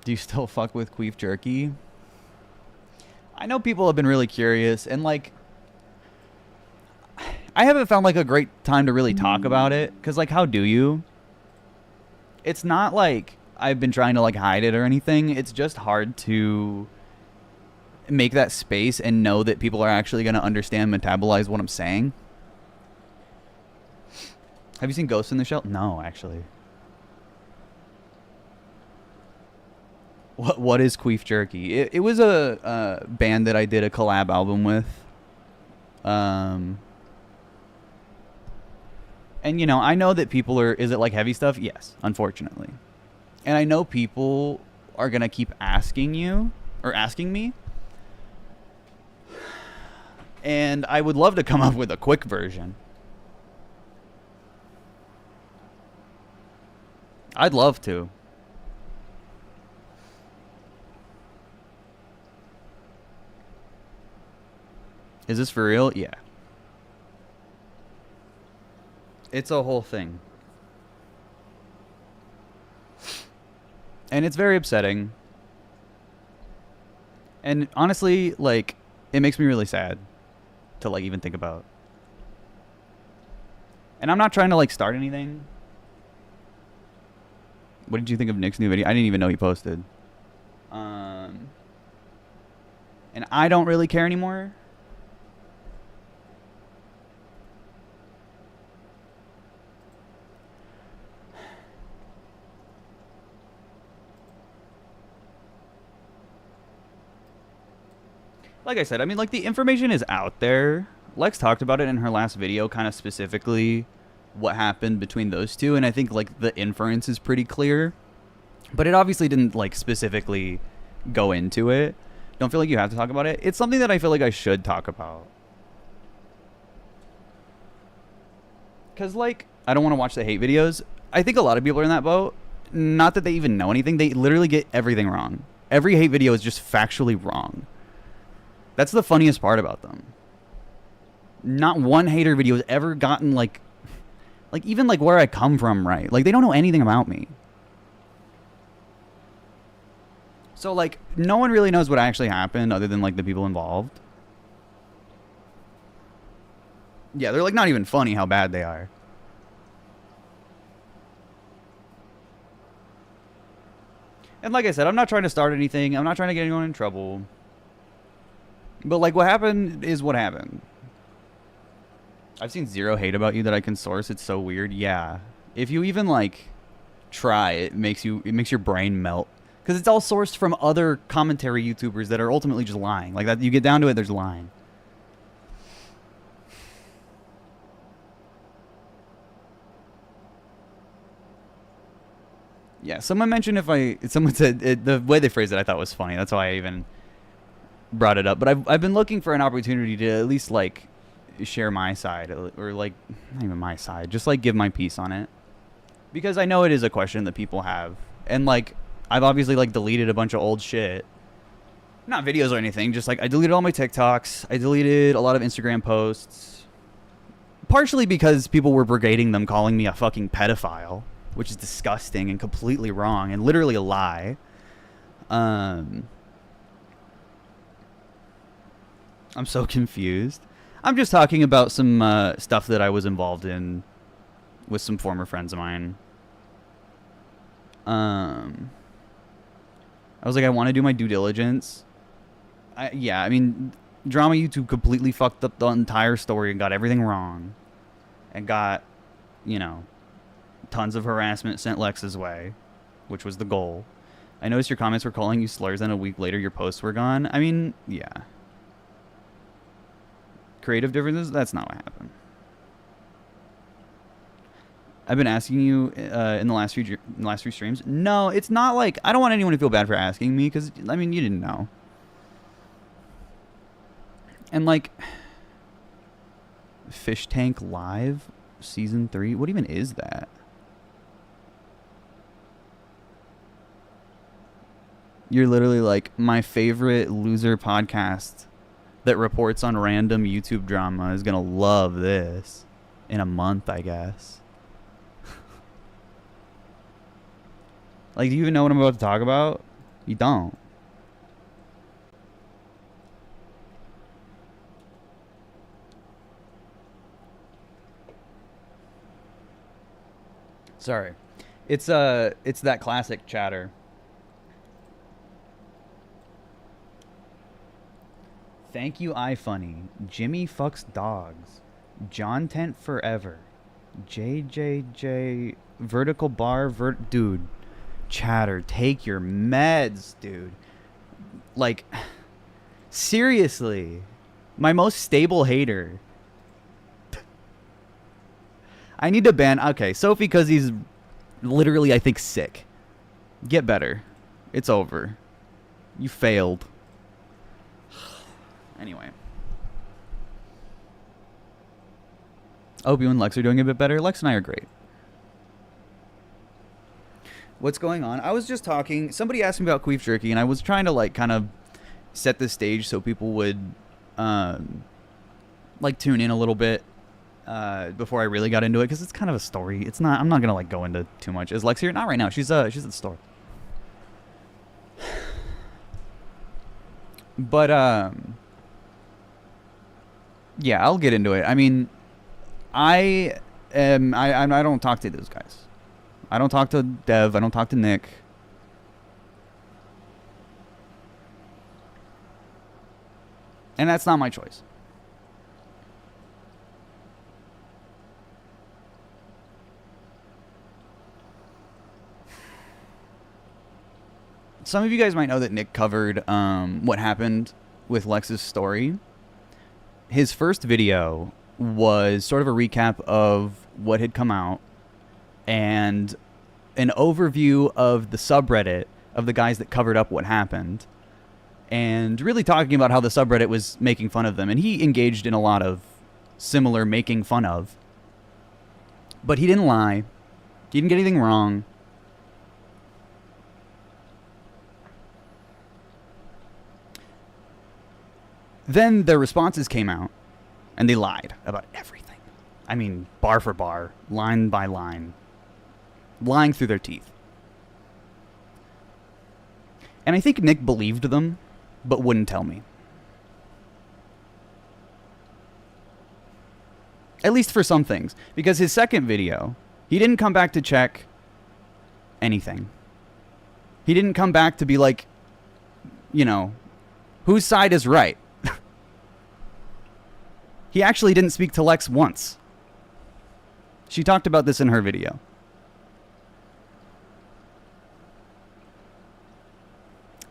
Do you still fuck with queef jerky? I know people have been really curious, and like, I haven't found like a great time to really talk about it, because like, how do you? It's not like I've been trying to like hide it or anything. It's just hard to make that space and know that people are actually going to understand, metabolize what I'm saying. Have you seen Ghost in the Shell? No, actually. What is queef jerky? It was a band that I did a collab album with. And you know, I know that people are, is it like heavy stuff? Yes, unfortunately. And I know people are going to keep asking you or asking me. And I would love to come up with a quick version. I'd love to. Is this for real? Yeah. It's a whole thing. And it's very upsetting. And honestly, like, it makes me really sad to, like, even think about. And I'm not trying to, like, start anything. What did you think of Nick's new video? I didn't even know he posted. And I don't really care anymore. Like I said, I mean, like, the information is out there. Lex talked about it in her last video, kind of specifically what happened between those two, and I think, like, the inference is pretty clear. But it obviously didn't, like, specifically go into it. Don't feel like you have to talk about it. It's something that I feel like I should talk about. Because, like, I don't want to watch the hate videos. I think a lot of people are in that boat. Not that they even know anything. They literally get everything wrong. Every hate video is just factually wrong. That's the funniest part about them. Not one hater video has ever gotten, like even, like, where I come from right. Like, they don't know anything about me. So, like, no one really knows what actually happened other than, like, the people involved. Yeah, they're, like, not even funny how bad they are. And like I said, I'm not trying to start anything. I'm not trying to get anyone in trouble. But, like, what happened is what happened. I've seen zero hate about you that I can source. It's so weird. Yeah. If you even, like, try, it makes your brain melt. Because it's all sourced from other commentary YouTubers that are ultimately just lying. Like, that, you get down to it, there's lying. Yeah, someone mentioned someone said, the way they phrased it I thought was funny. That's why I even brought it up. But I've been looking for an opportunity to at least, like, share my side, or, like, not even my side, just, like, give my piece on it, because I know it is a question that people have. And, like, I've obviously, like, deleted a bunch of old shit, not videos or anything, just, like, I deleted all my TikToks, I deleted a lot of Instagram posts, partially because people were brigading them, calling me a fucking pedophile, which is disgusting and completely wrong and literally a lie. I'm so confused. I'm just talking about some stuff that I was involved in with some former friends of mine. I was like, I want to do my due diligence. Yeah, I mean, Drama YouTube completely fucked up the entire story and got everything wrong. And got, you know, tons of harassment sent Lex's way, which was the goal. I noticed your comments were calling you slurs, and a week later your posts were gone. I mean, yeah. Creative differences? That's not what happened. I've been asking you in the last few streams. No, it's not like, I don't want anyone to feel bad for asking me, because, I mean, you didn't know. And, like, Fish Tank Live Season 3? What even is that? You're literally like, my favorite loser podcast that reports on random YouTube drama is gonna love this in a month, I guess. Like, do you even know what I'm about to talk about? You don't. Sorry. It's that classic chatter. Thank you, iFunny. Jimmy fucks dogs. John Tent forever. JJJ vertical bar dude. Chatter, take your meds, dude. Like, seriously. My most stable hater. I need to ban... Okay, Sophie, because he's literally, I think, sick. Get better. It's over. You failed. Anyway. I hope you and Lex are doing a bit better. Lex and I are great. What's going on? I was just talking... Somebody asked me about queef jerky, and I was trying to, like, kind of set the stage so people would, like, tune in a little bit. Before I really got into it, because it's kind of a story. It's not. I'm not gonna like go into too much. Is Lex here? Not right now. She's at the store. But yeah, I'll get into it. I mean, I don't talk to those guys. I don't talk to Dev. I don't talk to Nick. And that's not my choice. Some of you guys might know that Nick covered what happened with Lex's story. His first video was sort of a recap of what had come out and an overview of the subreddit of the guys that covered up what happened and really talking about how the subreddit was making fun of them. And he engaged in a lot of similar making fun of. But he didn't lie. He didn't get anything wrong. Then their responses came out, and they lied about everything. I mean, bar for bar, line by line, lying through their teeth. And I think Nick believed them, but wouldn't tell me. At least for some things. Because his second video, he didn't come back to check anything. He didn't come back to be like, you know, whose side is right? He actually didn't speak to Lex once. She talked about this in her video.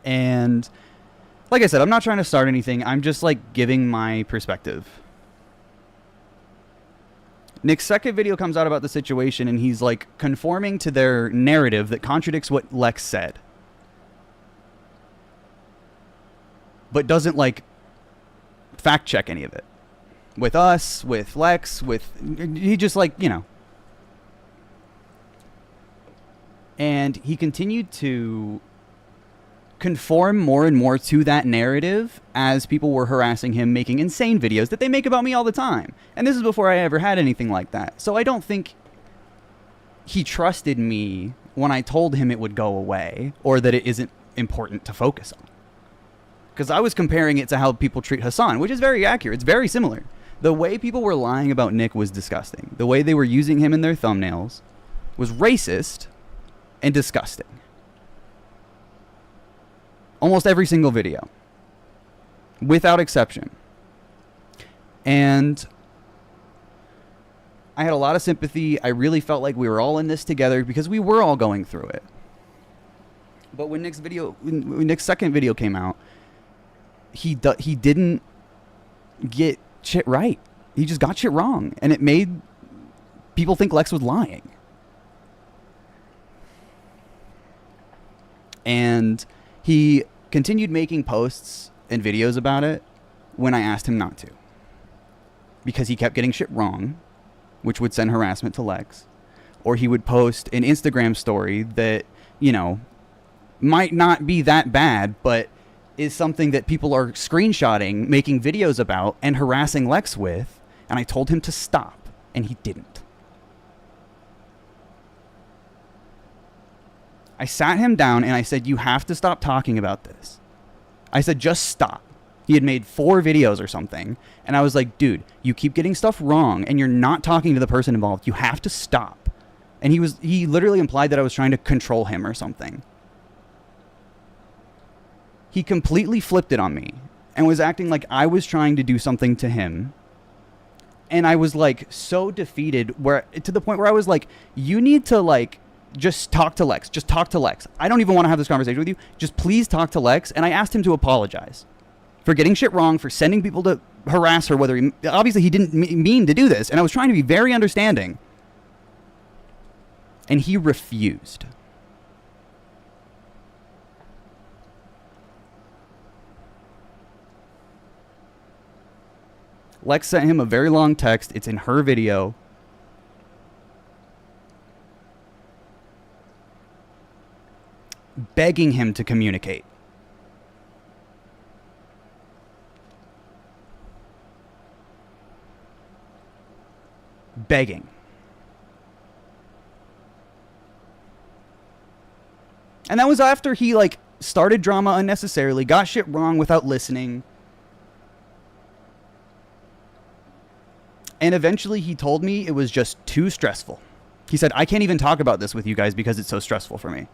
And like I said, I'm not trying to start anything. I'm just like giving my perspective. Nick's second video comes out about the situation and he's like conforming to their narrative that contradicts what Lex said. But doesn't like fact check any of it. With us, with Lex, he just like, you know. And he continued to conform more and more to that narrative as people were harassing him, making insane videos that they make about me all the time. And this is before I ever had anything like that. So I don't think he trusted me when I told him it would go away or that it isn't important to focus on. Because I was comparing it to how people treat Hassan, which is very accurate. It's very similar. The way people were lying about Nick was disgusting. The way they were using him in their thumbnails was racist and disgusting. Almost every single video. Without exception. And I had a lot of sympathy. I really felt like we were all in this together because we were all going through it. But when Nick's second video came out, he didn't get shit right. He just got shit wrong. And it made people think Lex was lying. And he continued making posts and videos about it when I asked him not to. Because he kept getting shit wrong, which would send harassment to Lex. Or he would post an Instagram story that, you know, might not be that bad, but is something that people are screenshotting, making videos about, and harassing Lex with. And I told him to stop, and he didn't. I sat him down and I said, you have to stop talking about this. I said, just stop. He had made 4 videos or something. And I was like, dude, you keep getting stuff wrong and you're not talking to the person involved. You have to stop. And he literally implied that I was trying to control him or something. He completely flipped it on me and was acting like I was trying to do something to him. And I was like so defeated to the point where I was like, you need to like just talk to Lex. Just talk to Lex. I don't even want to have this conversation with you. Just please talk to Lex. And I asked him to apologize for getting shit wrong, for sending people to harass her, whether obviously he didn't mean to do this. And I was trying to be very understanding. And he refused. Lex sent him a very long text. It's in her video. Begging him to communicate. Begging. And that was after he like started drama unnecessarily, got shit wrong without listening. And eventually he told me it was just too stressful. He said, I can't even talk about this with you guys because it's so stressful for me.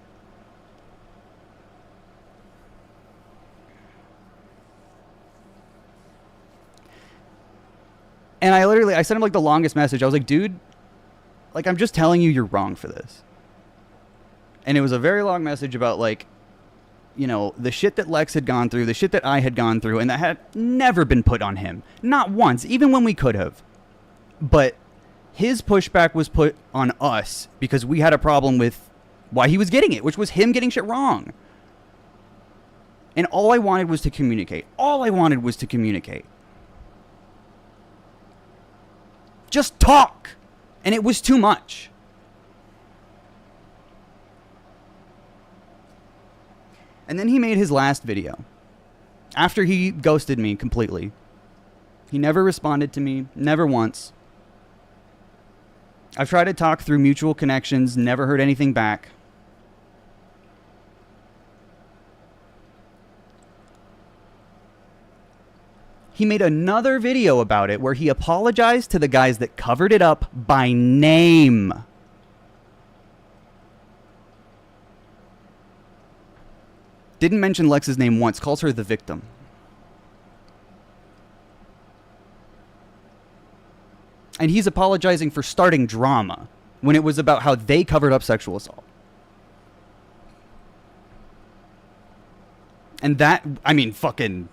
And I sent him like the longest message. I was like, dude, like, I'm just telling you you're wrong for this. And it was a very long message about like, you know, the shit that Lex had gone through, the shit that I had gone through, and that had never been put on him. Not once, even when we could have. But his pushback was put on us because we had a problem with why he was getting it, which was him getting shit wrong. And all I wanted was to communicate. All I wanted was to communicate. Just talk. And it was too much. And then he made his last video. After he ghosted me completely. He never responded to me. Never once. I've tried to talk through mutual connections. Never heard anything back. He made another video about it where he apologized to the guys that covered it up by name. Didn't mention Lex's name once. Calls her the victim. And he's apologizing for starting drama when it was about how they covered up sexual assault. And that, I mean, fucking...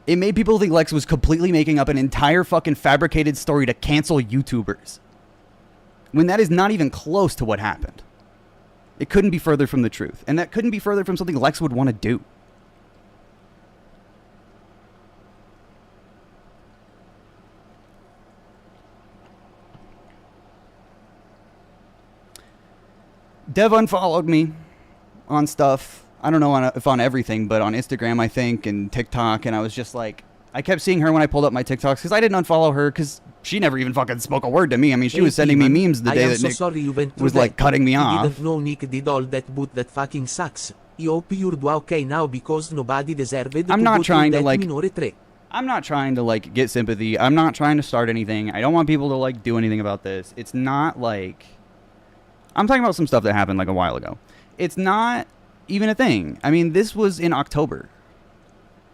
It made people think Lex was completely making up an entire fucking fabricated story to cancel YouTubers. When that is not even close to what happened. It couldn't be further from the truth. And that couldn't be further from something Lex would want to do. Dev unfollowed me on stuff. I don't know if on everything, but on Instagram, I think, and TikTok. And I was just like, I kept seeing her when I pulled up my TikToks because I didn't unfollow her because she never even fucking spoke a word to me. I mean, she was sending me memes the day that Nick was like cutting me off. I didn't know Nick did all that, but that fucking sucks. I hope you're okay now because nobody deserved I'm not trying to like, minore. I'm not trying to like get sympathy. I'm not trying to start anything. I don't want people to like do anything about this. It's not like, I'm talking about some stuff that happened like a while ago. It's not even a thing. I mean, this was in October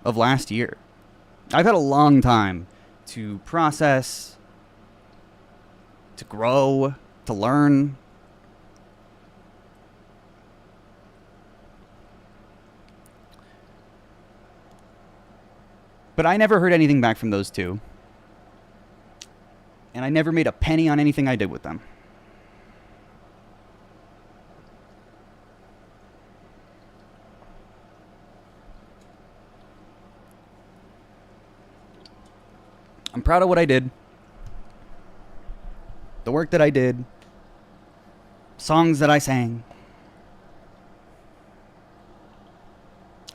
of last year. I've had a long time to process, to grow, to learn. But I never heard anything back from those two. And I never made a penny on anything I did with them. I'm proud of what I did. The work that I did. Songs that I sang.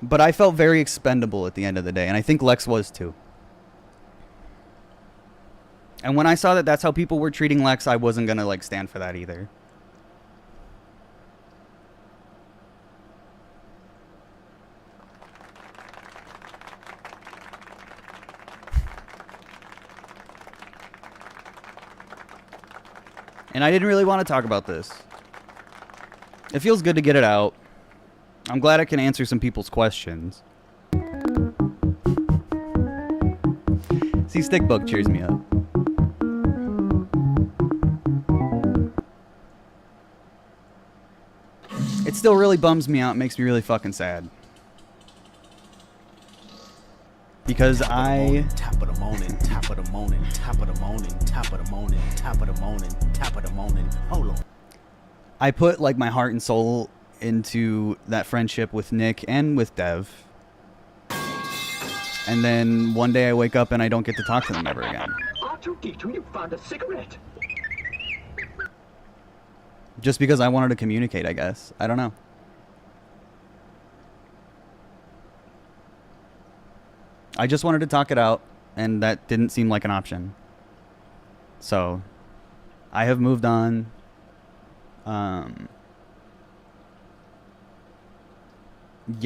But I felt very expendable at the end of the day, and I think Lex was too. And when I saw that that's how people were treating Lex, I wasn't going to like stand for that either. And I didn't really want to talk about this. It feels good to get it out. I'm glad I can answer some people's questions. See, Stickbug cheers me up. It still really bums me out. It makes me really fucking sad. Because top of the morning, top of the morning, top of the morning, top of the morning, top of the morning, top of the morning. Hold on. I put like my heart and soul into that friendship with Nick and with Dev. And then one day I wake up and I don't get to talk to them ever again. R2-D2, you found a cigarette. Just because I wanted to communicate, I guess. I don't know. I just wanted to talk it out, and that didn't seem like an option. So, I have moved on. You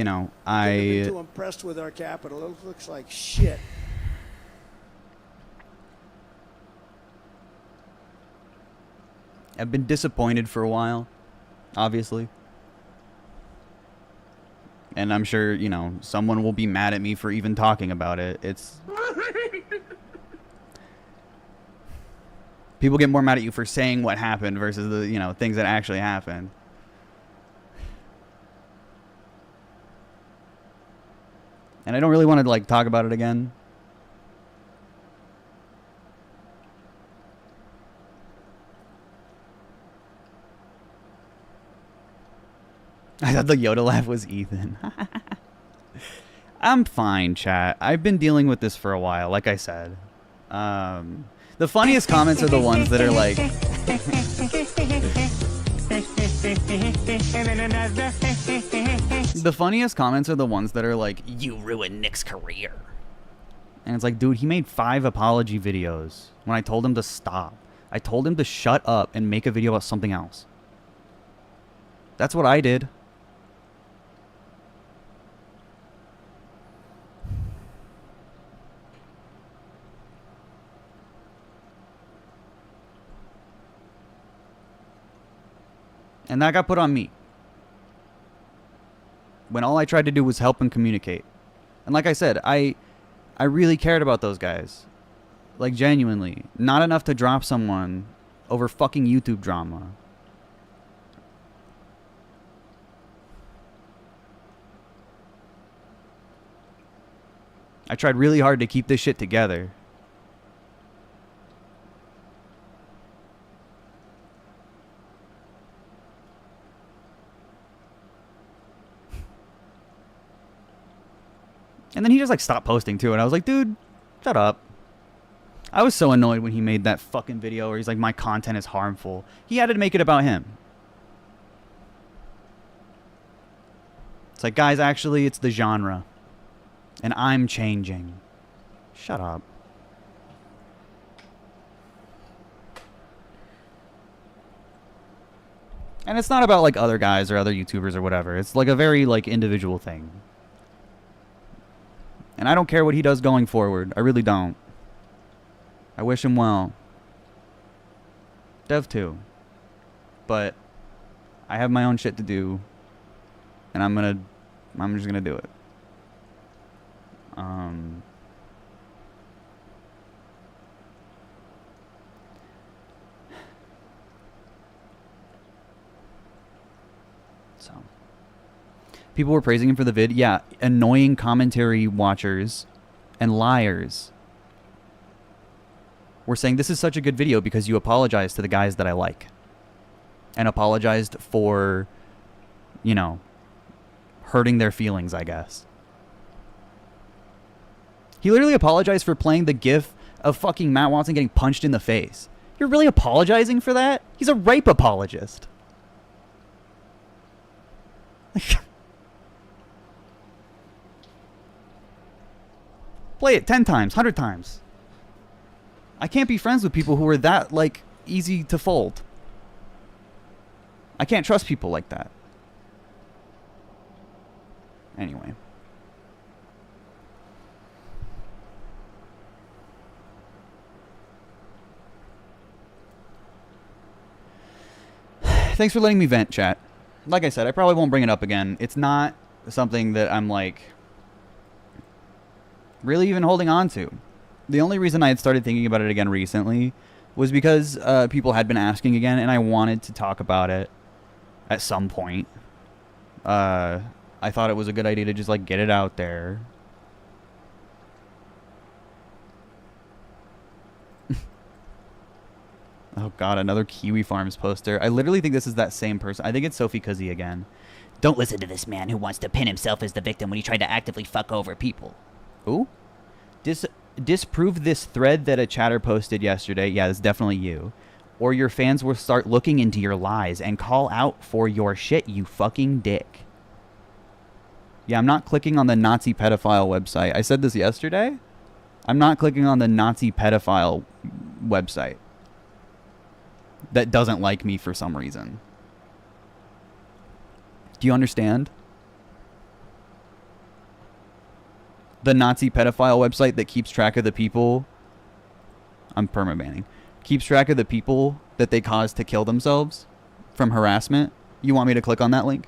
know, Been too impressed with our capital. It looks like shit. I've been disappointed for a while, obviously. And I'm sure, you know, someone will be mad at me for even talking about it. It's... People get more mad at you for saying what happened versus the, you know, things that actually happened. And I don't really want to, like, talk about it again. I thought the Yoda laugh was Ethan. I'm fine, chat. I've been dealing with this for a while, like I said. The funniest comments are the ones that are like... The funniest comments are the ones that are like, you ruined Nick's career. And it's like, dude, he made 5 apology videos when I told him to stop. I told him to shut up and make a video about something else. That's what I did. And that got put on me. When all I tried to do was help and communicate. And like I said, I really cared about those guys. Like, genuinely. Not enough to drop someone over fucking YouTube drama. I tried really hard to keep this shit together. And then he just like stopped posting too, and I was like, dude, shut up. I was so annoyed when he made that fucking video where he's like, my content is harmful. He had to make it about him. It's like, guys, actually, it's the genre. And I'm changing. Shut up. And it's not about like other guys or other YouTubers or whatever. It's like a very like individual thing. And I don't care what he does going forward. I really don't. I wish him well. Dev too. But I have my own shit to do. And I'm just gonna do it. So people were praising him for the vid. Yeah, annoying commentary watchers and liars were saying this is such a good video because you apologized to the guys that I like. And apologized for, you know, hurting their feelings, I guess. He literally apologized for playing the gif of fucking Matt Watson getting punched in the face. You're really apologizing for that? He's a rape apologist. Play it 10 times, 100 times. I can't be friends with people who are that, like, easy to fold. I can't trust people like that. Anyway. thanks for letting me vent, chat. Like I said, I probably won't bring it up again. It's not something that I'm like really even holding on to. The only reason I had started thinking about it again recently was because people had been asking again, and I wanted to talk about it at some point. I thought it was a good idea to just like get it out there. Oh god, another Kiwi Farms poster. I literally think this is that same person. I think it's Sophie Cuzzy again. Don't listen to this man who wants to pin himself as the victim when he tried to actively fuck over people. Ooh? Disprove this thread that a chatter posted yesterday. Yeah, that's definitely you. Or your fans will start looking into your lies and call out for your shit, you fucking dick. Yeah, I'm not clicking on the Nazi pedophile website. I said this yesterday. I'm not clicking on the Nazi pedophile website that doesn't like me for some reason. Do you understand? The Nazi pedophile website that keeps track of the people. I'm permabanning. Keeps track of the people that they caused to kill themselves from harassment. You want me to click on that link?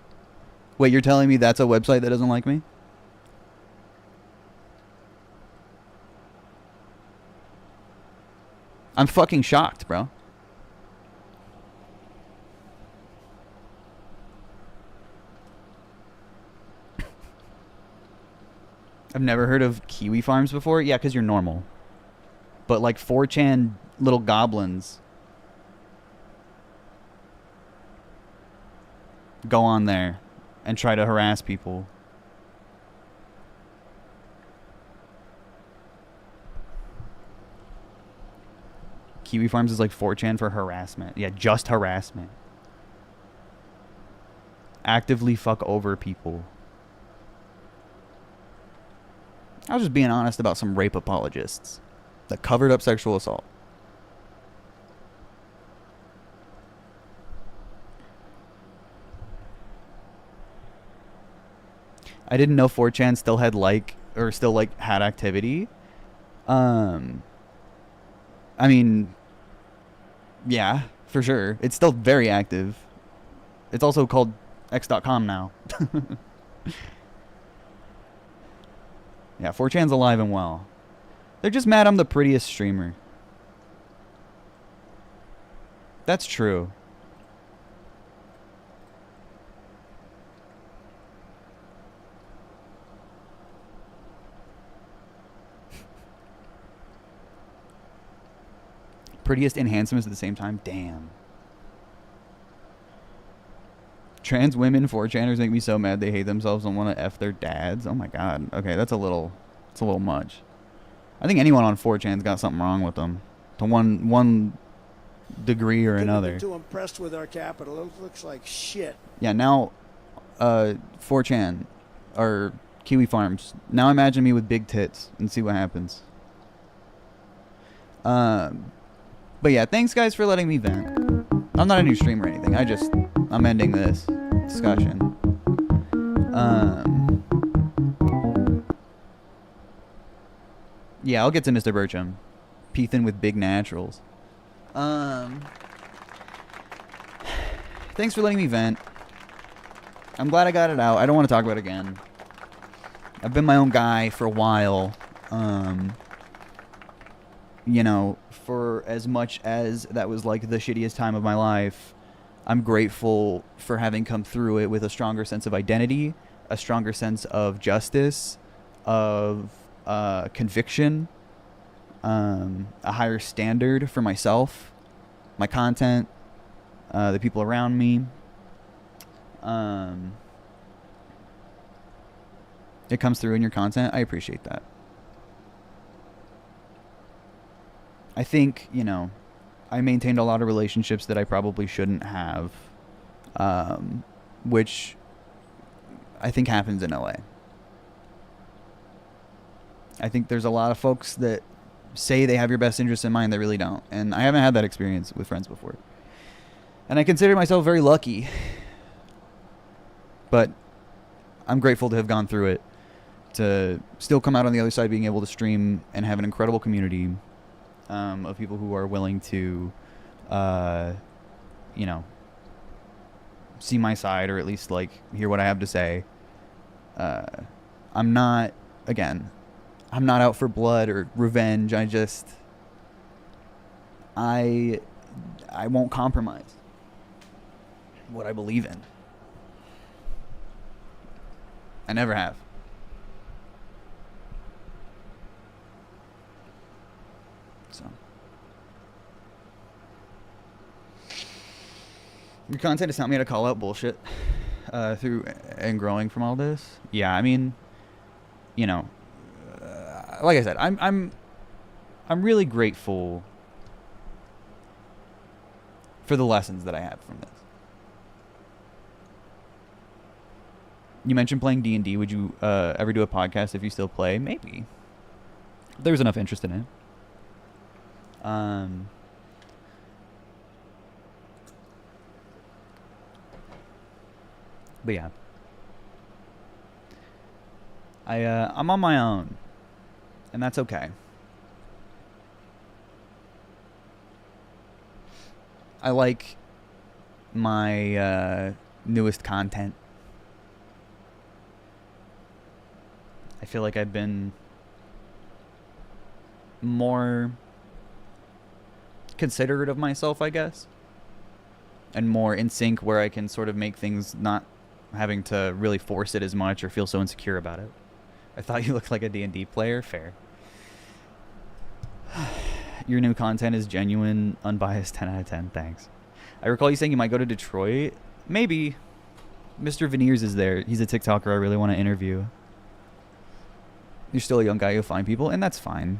Wait, you're telling me that's a website that doesn't like me? I'm fucking shocked, bro. I've never heard of Kiwi Farms before. Yeah, because you're normal. But like 4chan little goblins go on there and try to harass people. Kiwi Farms is like 4chan for harassment. Yeah, just harassment. Actively fuck over people. I was just being honest about some rape apologists that covered up sexual assault. I didn't know 4chan still had had activity. I mean, yeah, for sure. It's still very active. It's also called x.com now. Yeah, 4chan's alive and well. They're just mad I'm the prettiest streamer. That's true. Prettiest and handsomest at the same time? Damn. Trans women 4chaners make me so mad they hate themselves and want to F their dads. Oh my god. Okay, that's a little much. I think anyone on 4chan's got something wrong with them. To one degree or another. Too impressed with our capital. It looks like shit. Yeah, now 4chan or Kiwi Farms. Now imagine me with big tits and see what happens. But yeah, thanks guys for letting me vent. I'm not a new streamer or anything. I'm ending this discussion. Yeah, I'll get to Mr. Burcham. Peethin with big naturals. Thanks for letting me vent. I'm glad I got it out. I don't want to talk about it again. I've been my own guy for a while. You know, for as much as that was like the shittiest time of my life, I'm grateful for having come through it with a stronger sense of identity, a stronger sense of justice, of conviction, a higher standard for myself, my content, the people around me. It comes through in your content. I appreciate that. I think, you know, I maintained a lot of relationships that I probably shouldn't have, which I think happens in LA. I think there's a lot of folks that say they have your best interests in mind that really don't. And I haven't had that experience with friends before. And I consider myself very lucky. But I'm grateful to have gone through it, to still come out on the other side being able to stream and have an incredible community of people who are willing to, you know, see my side, or at least like hear what I have to say. I'm not, again, I'm not out for blood or revenge. I won't compromise what I believe in. I never have. So. Your content has helped me to call out bullshit through and growing from all this. Yeah, I mean, you know, like I said, I'm really grateful for the lessons that I have from this. You mentioned playing D&D. Would you ever do a podcast if you still play? Maybe. There's enough interest in it. But yeah. I'm on my own. And that's okay. I like my newest content. I feel like I've been more considerate of myself, I guess. And more in sync where I can sort of make things not having to really force it as much or feel so insecure about it. I thought you looked like a D&D player. Fair. Your new content is genuine, unbiased, 10 out of 10. Thanks. I recall you saying you might go to Detroit. Maybe. Mr. Veneers is there. He's a TikToker I really want to interview. You're still a young guy, you'll find people, and that's fine.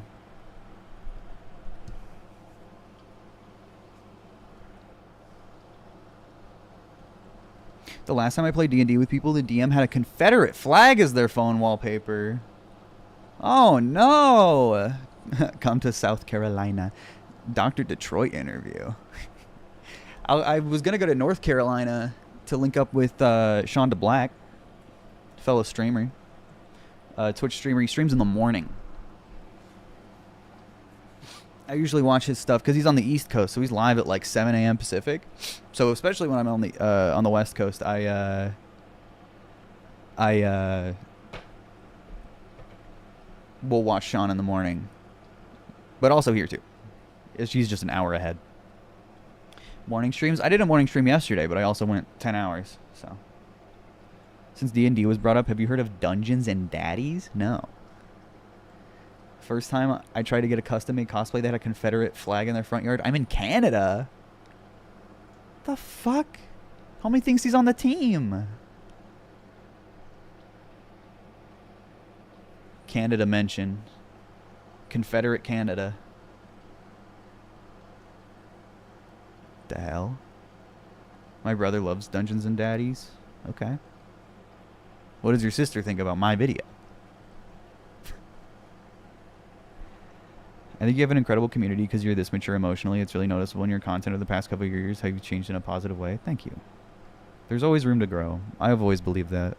The last time I played D&D with people, the DM had a Confederate flag as their phone wallpaper. Oh, no. Come to South Carolina. Dr. Detroit interview. I was going to go to North Carolina to link up with Sean DeBlack, fellow streamer. Twitch streamer. He streams in the morning. I usually watch his stuff because he's on the East Coast, so he's live at like 7 a.m. Pacific. So especially when I'm on the West Coast, I will watch Sean in the morning, but also here too. She's just an hour ahead. Morning streams. I did a morning stream yesterday, but I also went 10 hours. So since D&D was brought up, have you heard of Dungeons and Daddies? No. First time I tried to get a custom-made cosplay, they had a Confederate flag in their front yard. I'm in Canada. The fuck? Homie thinks he's on the team. Canada mention. Confederate Canada. The hell? My brother loves Dungeons and Daddies. Okay. What does your sister think about my video? I think you have an incredible community because you're this mature emotionally. It's really noticeable in your content of the past couple of years how you've changed in a positive way. Thank you. There's always room to grow. I have always believed that.